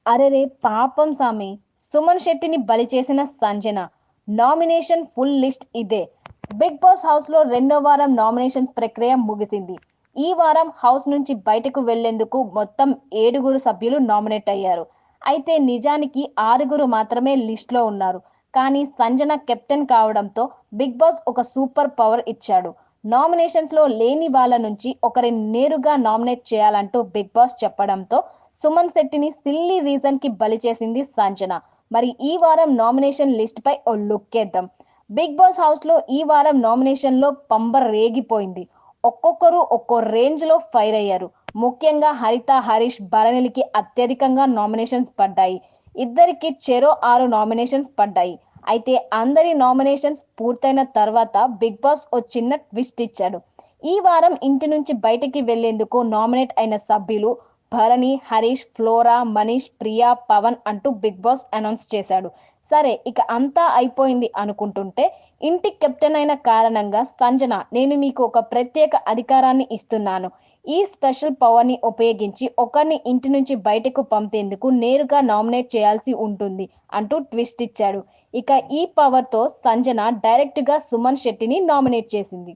అరెరే పాపం సామి. సుమన్ శెట్టిని బలి చేసిన సంజన. నామినేషన్ ఫుల్ లిస్ట్ ఇదే. బిగ్ బాస్ హౌస్ లో రెండో వారం నామినేషన్స్ ప్రక్రియ ముగిసింది. ఈ వారం హౌస్ నుంచి బయటకు వెళ్లేందుకు మొత్తం 7 సభ్యులు నామినేట్ అయ్యారు. అయితే నిజానికి 6 మాత్రమే లిస్ట్ లో ఉన్నారు. కానీ సంజన కెప్టెన్ కావడంతో బిగ్ బాస్ ఒక సూపర్ పవర్ ఇచ్చాడు. నామినేషన్స్ లో లేని వాళ్ళ నుంచి ఒకరిని నేరుగా నామినేట్ చేయాలంటూ బిగ్ బాస్ చెప్పడంతో సుమన్ శెట్టిని సిల్లీ రీజన్ కి బలి చేసింది సంజన. మరి ఈ వారం నామినేషన్ లిస్ట్ పై ఓ లుక్కేద్దాం. బిగ్ బాస్ హౌస్ లో ఈ వారం నామినేషన్ లో పంబ రేగిపోయింది. ఒక్కొక్కరు ఒక్కో రేంజ్ లో ఫైర్ అయ్యారు. ముఖ్యంగా హరిత, హరీష్, భరణిలికి అత్యధికంగా నామినేషన్స్ పడ్డాయి. ఇద్దరికి చెరో 6 నామినేషన్స్ పడ్డాయి. అయితే అందరి నామినేషన్స్ పూర్తయిన తర్వాత బిగ్ బాస్ ఓ చిన్న ట్విస్ట్ ఇచ్చాడు. ఈ వారం ఇంటి నుంచి బయటికి వెళ్లేందుకు నామినేట్ అయిన సభ్యులు భరణి, హరీష్, ఫ్లోరా, మనీష్, ప్రియా, పవన్ అంటూ బిగ్ బాస్ అనౌన్స్ చేశాడు. సరే ఇక అంతా అయిపోయింది అనుకుంటుంటే ఇంటి కెప్టెన్ అయిన కారణంగా సంజన, నేను మీకు ఒక ప్రత్యేక అధికారాన్ని ఇస్తున్నాను. ఈ స్పెషల్ పవర్ ని ఉపయోగించి ఒకరిని ఇంటి నుంచి బయటకు పంపేందుకు నేరుగా నామినేట్ చేయాల్సి ఉంటుంది అంటూ ట్విస్ట్ ఇచ్చాడు. ఇక ఈ పవర్ తో సంజన డైరెక్ట్ గా సుమన్ శెట్టిని నామినేట్ చేసింది.